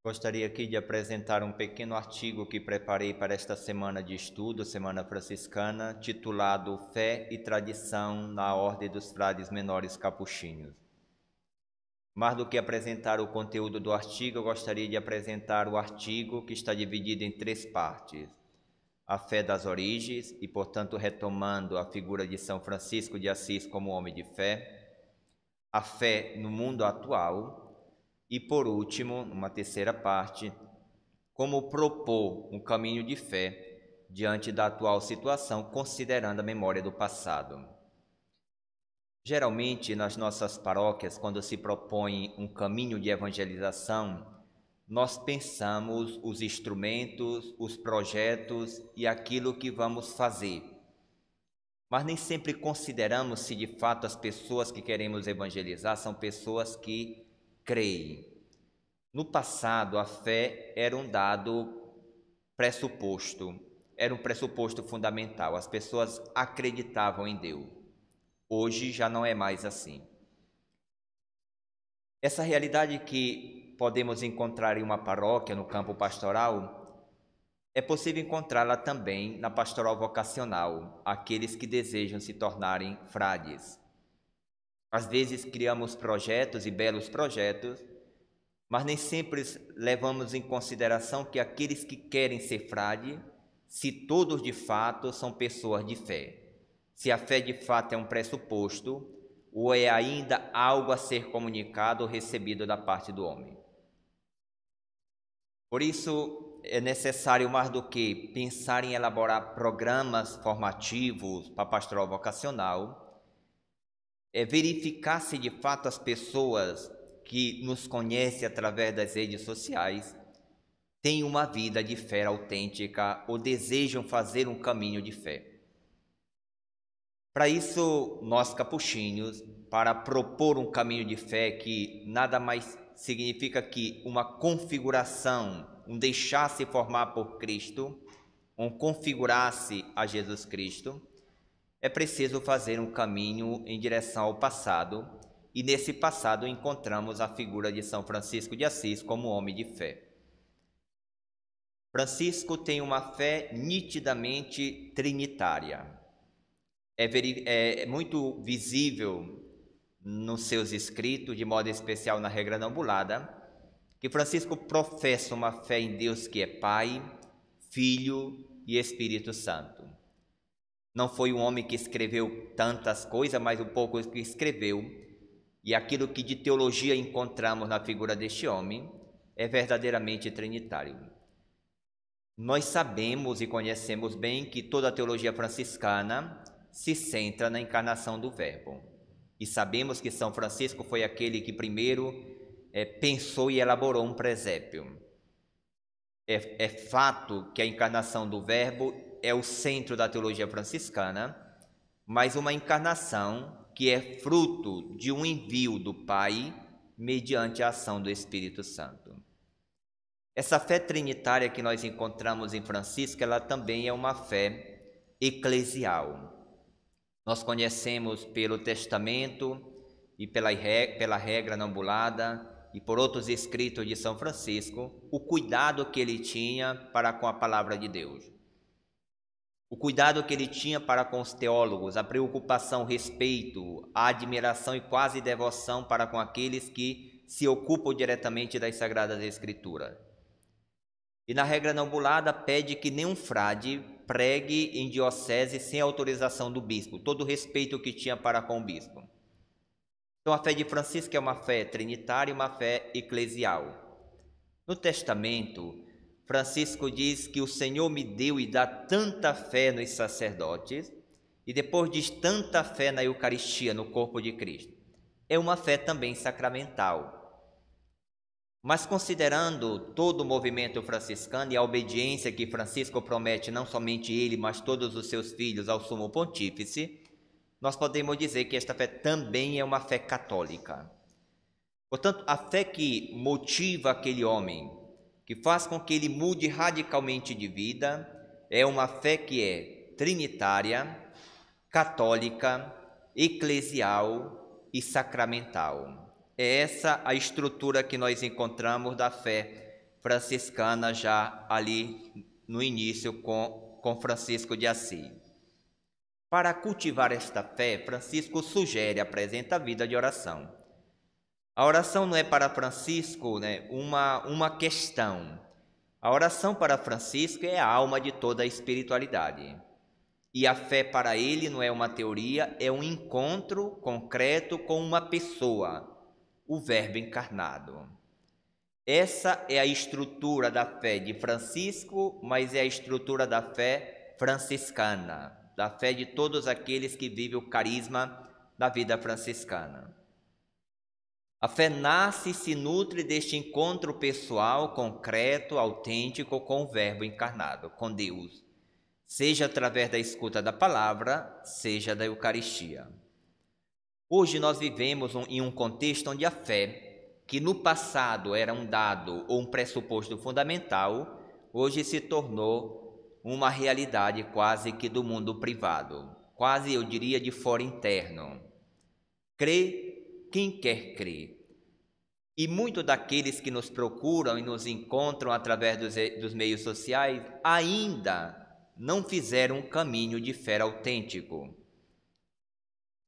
Gostaria aqui de apresentar um pequeno artigo que preparei para esta semana de estudo, Semana Franciscana, titulado Fé e Tradição na Ordem dos Frades Menores Capuchinhos. Mais do que apresentar o conteúdo do artigo, eu gostaria de apresentar o artigo que está dividido em 3 partes. A fé das origens, e portanto retomando a figura de São Francisco de Assis como homem de fé, a fé no mundo atual e, por último, uma terceira parte, como propor um caminho de fé diante da atual situação, considerando a memória do passado. Geralmente, nas nossas paróquias, quando se propõe um caminho de evangelização, nós pensamos os instrumentos, os projetos e aquilo que vamos fazer. Mas nem sempre consideramos se de fato as pessoas que queremos evangelizar são pessoas que creem. No passado, a fé era um dado pressuposto, era um pressuposto fundamental. As pessoas acreditavam em Deus. Hoje já não é mais assim. Essa realidade que podemos encontrar em uma paróquia, no campo pastoral, é possível encontrá-la também na pastoral vocacional, aqueles que desejam se tornarem frades. Às vezes criamos projetos e belos projetos, mas nem sempre levamos em consideração que aqueles que querem ser frade, se todos de fato são pessoas de fé, se a fé de fato é um pressuposto, ou é ainda algo a ser comunicado ou recebido da parte do homem. Por isso, é necessário mais do que pensar em elaborar programas formativos para a pastoral vocacional, é verificar se de fato as pessoas que nos conhecem através das redes sociais têm uma vida de fé autêntica ou desejam fazer um caminho de fé. Para isso, nós capuchinhos, para propor um caminho de fé que nada mais significa que uma configuração, um deixar-se formar por Cristo, um configurar-se a Jesus Cristo, é preciso fazer um caminho em direção ao passado, e nesse passado encontramos a figura de São Francisco de Assis como homem de fé. Francisco tem uma fé nitidamente trinitária. É muito visível nos seus escritos, de modo especial na Regra Ambulada, que Francisco professa uma fé em Deus que é Pai, Filho e Espírito Santo. Não foi um homem que escreveu tantas coisas, mas o pouco que escreveu, e aquilo que de teologia encontramos na figura deste homem, é verdadeiramente trinitário. Nós sabemos e conhecemos bem que toda a teologia franciscana se centra na encarnação do Verbo. E sabemos que São Francisco foi aquele que primeiro pensou e elaborou um presépio. É fato que a encarnação do Verbo é o centro da teologia franciscana, mas uma encarnação que é fruto de um envio do Pai mediante a ação do Espírito Santo. Essa fé trinitária que nós encontramos em Francisco, ela também é uma fé eclesial. Nós conhecemos pelo Testamento e pela regra ambulada e por outros escritos de São Francisco, o cuidado que ele tinha para com a palavra de Deus. O cuidado que ele tinha para com os teólogos, a preocupação, o respeito, a admiração e quase devoção para com aqueles que se ocupam diretamente das Sagradas Escrituras. E na regra ambulada pede que nenhum frade pregue em diocese sem autorização do bispo, todo o respeito que tinha para com o bispo. Então a fé de Francisco é uma fé trinitária e uma fé eclesial. No Testamento, Francisco diz que o Senhor me deu e dá tanta fé nos sacerdotes, e depois diz tanta fé na Eucaristia, no corpo de Cristo. É uma fé também sacramental. Mas considerando todo o movimento franciscano e a obediência que Francisco promete, não somente ele, mas todos os seus filhos ao Sumo Pontífice, nós podemos dizer que esta fé também é uma fé católica. Portanto, a fé que motiva aquele homem, que faz com que ele mude radicalmente de vida, é uma fé que é trinitária, católica, eclesial e sacramental. É essa a estrutura que nós encontramos da fé franciscana já ali no início com Francisco de Assis. Para cultivar esta fé, Francisco sugere, apresenta a vida de oração. A oração não é para Francisco, né, uma questão. A oração para Francisco é a alma de toda a espiritualidade. E a fé para ele não é uma teoria, é um encontro concreto com uma pessoa, o Verbo encarnado. Essa é a estrutura da fé de Francisco, mas é a estrutura da fé franciscana, da fé de todos aqueles que vivem o carisma da vida franciscana. A fé nasce e se nutre deste encontro pessoal, concreto, autêntico com o Verbo encarnado, com Deus, seja através da escuta da palavra, seja da Eucaristia. Hoje nós vivemos em um contexto onde a fé, que no passado era um dado ou um pressuposto fundamental, hoje se tornou uma realidade quase que do mundo privado, quase eu diria de fora interno. Crê quem quer crer. E muitos daqueles que nos procuram e nos encontram através dos meios sociais ainda não fizeram um caminho de fé autêntico.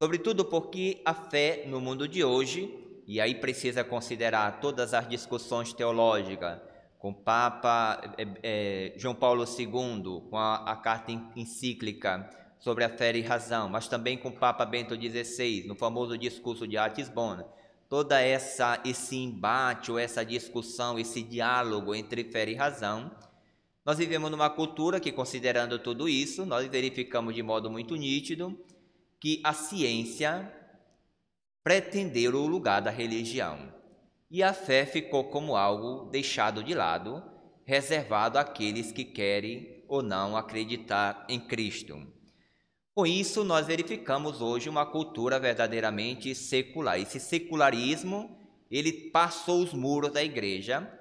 Sobretudo porque a fé no mundo de hoje, e aí precisa considerar todas as discussões teológicas, com o Papa João Paulo II, com a carta encíclica sobre a fé e razão, mas também com o Papa Bento XVI, no famoso discurso de Ratisbona, toda esse embate, ou essa discussão, esse diálogo entre fé e razão, nós vivemos numa cultura que, considerando tudo isso, nós verificamos de modo muito nítido que a ciência pretendeu o lugar da religião e a fé ficou como algo deixado de lado, reservado àqueles que querem ou não acreditar em Cristo. Com isso, nós verificamos hoje uma cultura verdadeiramente secular. Esse secularismo, ele passou os muros da igreja,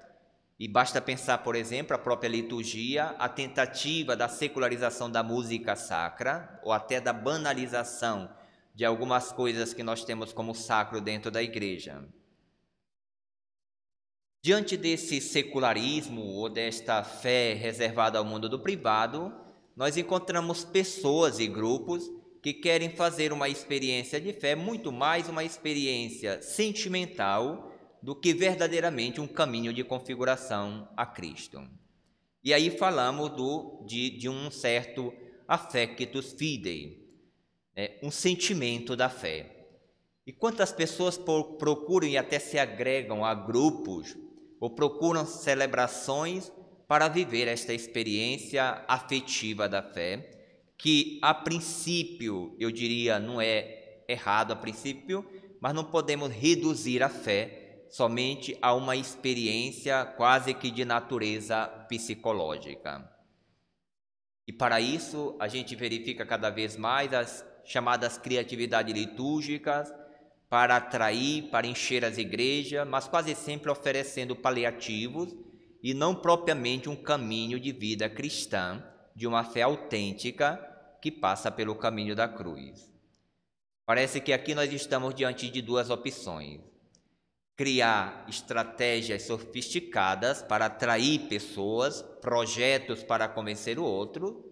e basta pensar, por exemplo, a própria liturgia, a tentativa da secularização da música sacra, ou até da banalização de algumas coisas que nós temos como sacro dentro da igreja. Diante desse secularismo ou desta fé reservada ao mundo do privado, nós encontramos pessoas e grupos que querem fazer uma experiência de fé muito mais uma experiência sentimental do que verdadeiramente um caminho de configuração a Cristo. E aí falamos de um certo affectus fidei, um sentimento da fé. E quantas pessoas procuram e até se agregam a grupos ou procuram celebrações para viver esta experiência afetiva da fé, que a princípio, eu diria, não é errado a princípio, mas não podemos reduzir a fé somente a uma experiência quase que de natureza psicológica. E para isso a gente verifica cada vez mais as chamadas criatividades litúrgicas, para atrair, para encher as igrejas, mas quase sempre oferecendo paliativos e não propriamente um caminho de vida cristã, de uma fé autêntica que passa pelo caminho da cruz. Parece que aqui nós estamos diante de duas opções: criar estratégias sofisticadas para atrair pessoas, projetos para convencer o outro,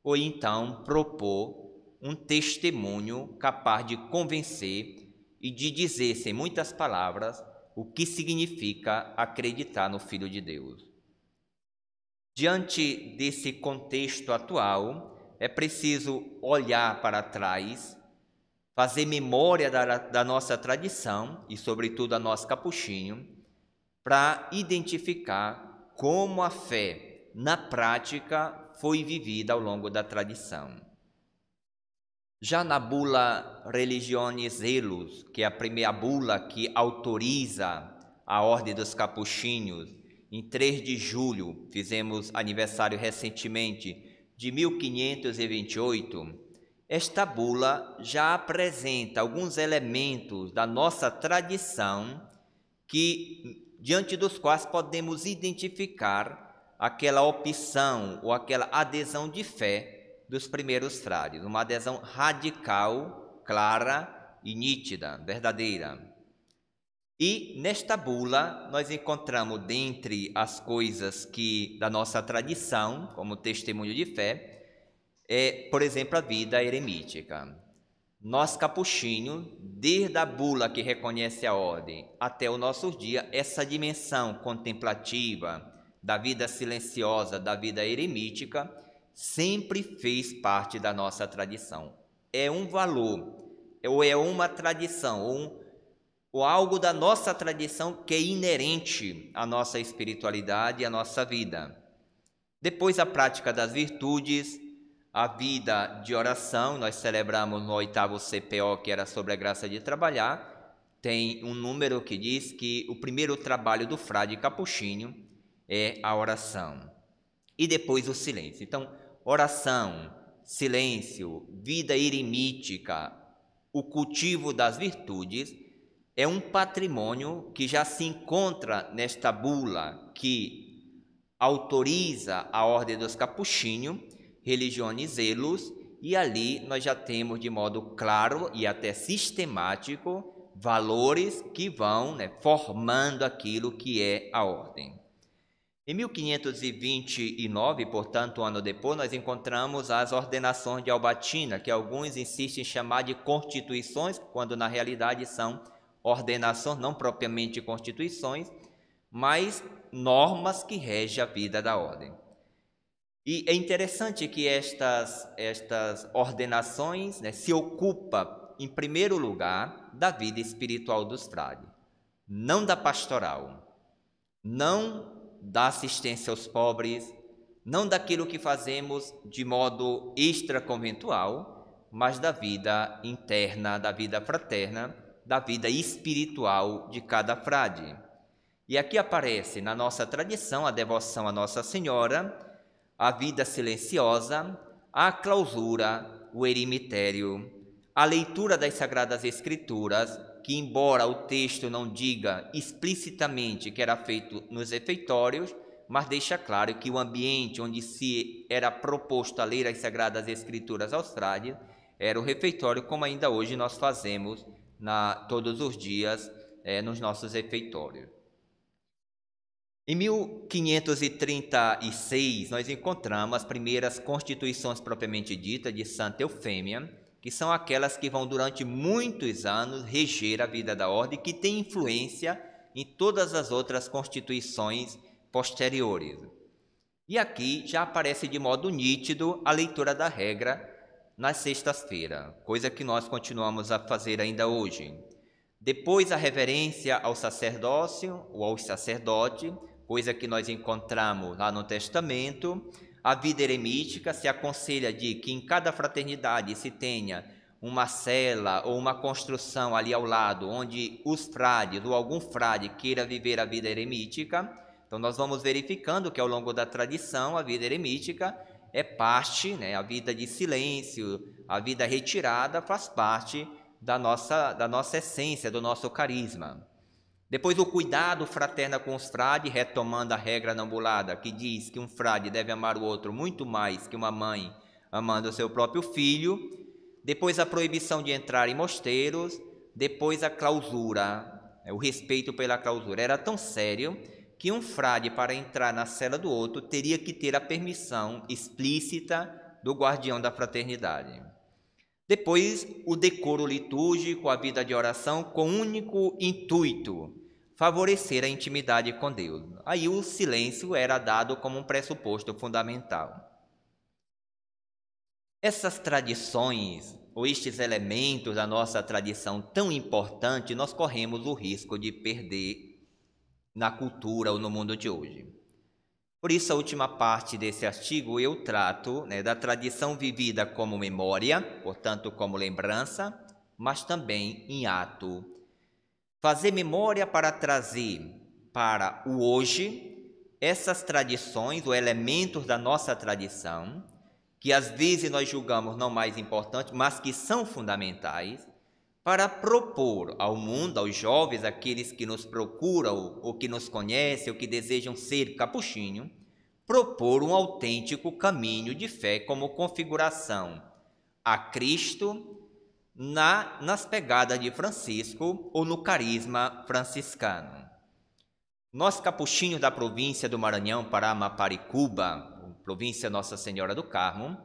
ou então propor um testemunho capaz de convencer e de dizer, sem muitas palavras, o que significa acreditar no Filho de Deus. Diante desse contexto atual, é preciso olhar para trás, fazer memória da nossa tradição e, sobretudo, a nós capuchinhos, para identificar como a fé, na prática, foi vivida ao longo da tradição. Já na bula Religionis Helus, que é a primeira bula que autoriza a Ordem dos Capuchinhos, em 3 de julho, fizemos aniversário recentemente, de 1528, esta bula já apresenta alguns elementos da nossa tradição diante dos quais podemos identificar aquela opção ou aquela adesão de fé dos primeiros frades, uma adesão radical, clara e nítida, verdadeira. E nesta bula nós encontramos, dentre as coisas que da nossa tradição, como testemunho de fé, por exemplo, a vida eremítica. Nós, capuchinhos, desde a bula que reconhece a ordem até o nosso dia, essa dimensão contemplativa da vida silenciosa, da vida eremítica, sempre fez parte da nossa tradição. É um valor, ou é uma tradição, ou algo da nossa tradição que é inerente à nossa espiritualidade e à nossa vida. Depois, a prática das virtudes, a vida de oração. Nós celebramos no 8º CPO, que era sobre a graça de trabalhar. Tem um número que diz que o primeiro trabalho do frade capuchinho é a oração. E depois o silêncio. Então, oração, silêncio, vida eremítica, o cultivo das virtudes é um patrimônio que já se encontra nesta bula que autoriza a Ordem dos Capuchinhos, Religione Zelos, e ali nós já temos de modo claro e até sistemático valores que vão formando aquilo que é a ordem. Em 1529, portanto, um ano depois, nós encontramos as ordenações de Albatina, que alguns insistem em chamar de constituições, quando na realidade são ordenações, não propriamente constituições, mas normas que regem a vida da ordem. E é interessante que estas ordenações se ocupam, em primeiro lugar, da vida espiritual dos frades, não da pastoral, não da assistência aos pobres, não daquilo que fazemos de modo extraconventual, mas da vida interna, da vida fraterna, da vida espiritual de cada frade. E aqui aparece na nossa tradição a devoção a Nossa Senhora, a vida silenciosa, a clausura, o eremitério, a leitura das Sagradas Escrituras, que embora o texto não diga explicitamente que era feito nos refeitórios, mas deixa claro que o ambiente onde se era proposto a ler as Sagradas Escrituras aos frades era o refeitório, como ainda hoje nós fazemos todos os dias nos nossos refeitórios. Em 1536, nós encontramos as primeiras constituições propriamente ditas de Santa Eufêmia, que são aquelas que vão durante muitos anos reger a vida da ordem, que tem influência em todas as outras constituições posteriores. E aqui já aparece de modo nítido a leitura da regra nas sextas-feiras, coisa que nós continuamos a fazer ainda hoje. Depois a reverência ao sacerdócio ou ao sacerdote, coisa que nós encontramos lá no Testamento. A vida eremítica, se aconselha de que em cada fraternidade se tenha uma cela ou uma construção ali ao lado, onde os frades ou algum frade queira viver a vida eremítica. Então nós vamos verificando que ao longo da tradição a vida eremítica é parte, a vida de silêncio, a vida retirada faz parte da nossa essência, do nosso carisma. Depois o cuidado fraterno com os frades, retomando a regra ambulada, que diz que um frade deve amar o outro muito mais que uma mãe amando o seu próprio filho. Depois a proibição de entrar em mosteiros. Depois a clausura, o respeito pela clausura. Era tão sério que um frade, para entrar na cela do outro, teria que ter a permissão explícita do guardião da fraternidade. Depois, o decoro litúrgico, a vida de oração, com o único intuito, favorecer a intimidade com Deus. Aí o silêncio era dado como um pressuposto fundamental. Essas tradições, ou estes elementos da nossa tradição tão importante, nós corremos o risco de perder na cultura ou no mundo de hoje. Por isso, a última parte desse artigo eu trato da tradição vivida como memória, portanto, como lembrança, mas também em ato. Fazer memória para trazer para o hoje essas tradições ou elementos da nossa tradição, que às vezes nós julgamos não mais importantes, mas que são fundamentais, para propor ao mundo, aos jovens, aqueles que nos procuram, ou que nos conhecem, ou que desejam ser capuchinho, propor um autêntico caminho de fé como configuração a Cristo, nas pegadas de Francisco ou no carisma franciscano. Nós, capuchinhos da província do Maranhão para Amaparicuba, província Nossa Senhora do Carmo,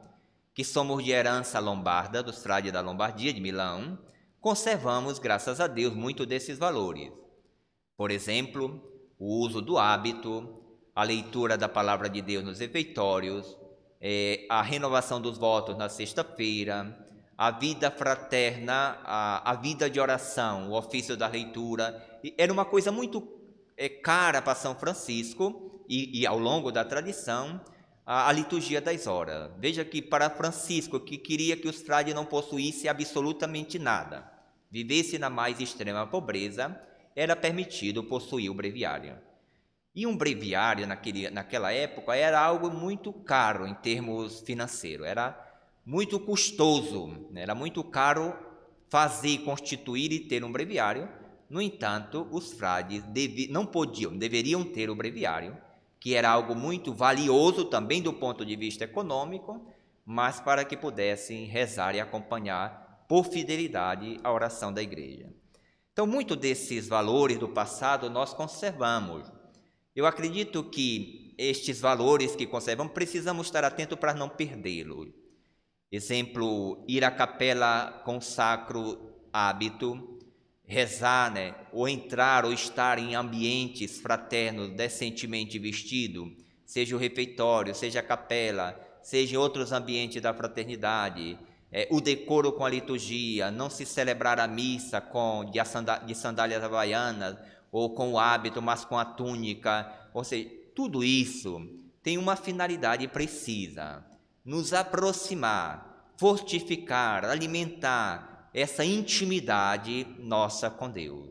que somos de herança lombarda, dos frades da Lombardia, de Milão, conservamos, graças a Deus, muito desses valores. Por exemplo, o uso do hábito, a leitura da palavra de Deus nos refeitórios, a renovação dos votos na sexta-feira, a vida fraterna, a vida de oração, o ofício da leitura. Era uma coisa muito cara para São Francisco e ao longo da tradição, a liturgia das horas. Veja que para Francisco, que queria que os frades não possuíssem absolutamente nada, vivesse na mais extrema pobreza, era permitido possuir o breviário. E um breviário naquela época era algo muito caro em termos financeiros, era muito custoso, era muito caro fazer, constituir e ter um breviário. No entanto, os frades deveriam ter o breviário, que era algo muito valioso também do ponto de vista econômico, mas para que pudessem rezar e acompanhar por fidelidade a oração da igreja. Então, muito desses valores do passado nós conservamos. Eu acredito que estes valores que conservamos, precisamos estar atentos para não perdê-los. Exemplo, ir à capela com sacro hábito, rezar, ou entrar ou estar em ambientes fraternos, decentemente vestido, seja o refeitório, seja a capela, seja em outros ambientes da fraternidade, o decoro com a liturgia, não se celebrar a missa de sandálias havaianas ou com o hábito, mas com a túnica, ou seja, tudo isso tem uma finalidade precisa, nos aproximar, fortificar, alimentar essa intimidade nossa com Deus.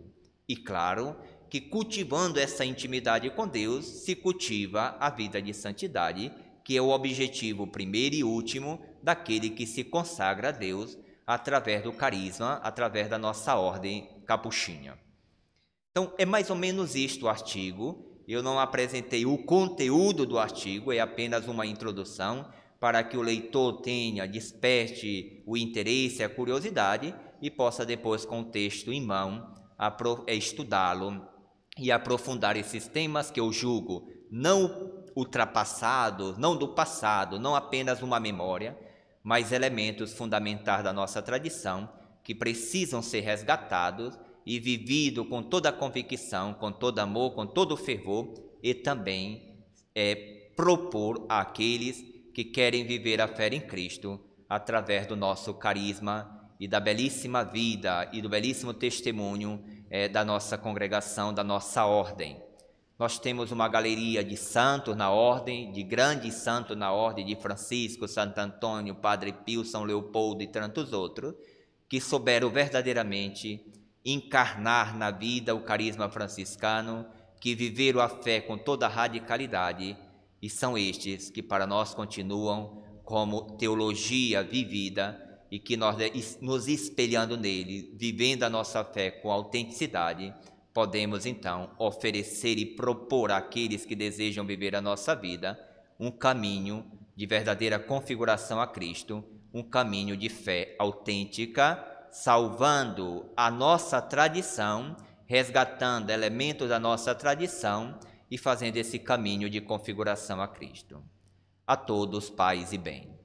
E claro que cultivando essa intimidade com Deus, se cultiva a vida de santidade, que é o objetivo primeiro e último daquele que se consagra a Deus através do carisma, através da nossa ordem capuchinha. Então, é mais ou menos isto o artigo. Eu não apresentei o conteúdo do artigo, é apenas uma introdução para que o leitor desperte o interesse, a curiosidade e possa depois, com o texto em mão, estudá-lo e aprofundar esses temas que eu julgo não ultrapassados, não do passado, não apenas uma memória, mas elementos fundamentais da nossa tradição que precisam ser resgatados e vivido com toda a convicção, com todo amor, com todo o fervor, e também propor àqueles que querem viver a fé em Cristo através do nosso carisma e da belíssima vida e do belíssimo testemunho da nossa congregação, da nossa ordem. Nós temos uma galeria de santos na ordem, de grandes santos na ordem de Francisco, Santo Antônio, Padre Pio, São Leopoldo e tantos outros, que souberam verdadeiramente encarnar na vida o carisma franciscano, que viveram a fé com toda a radicalidade, e são estes que para nós continuam como teologia vivida e que nós, nos espelhando nele, vivendo a nossa fé com autenticidade, podemos então oferecer e propor àqueles que desejam viver a nossa vida um caminho de verdadeira configuração a Cristo, um caminho de fé autêntica, salvando a nossa tradição, resgatando elementos da nossa tradição e fazendo esse caminho de configuração a Cristo. A todos, paz e bem.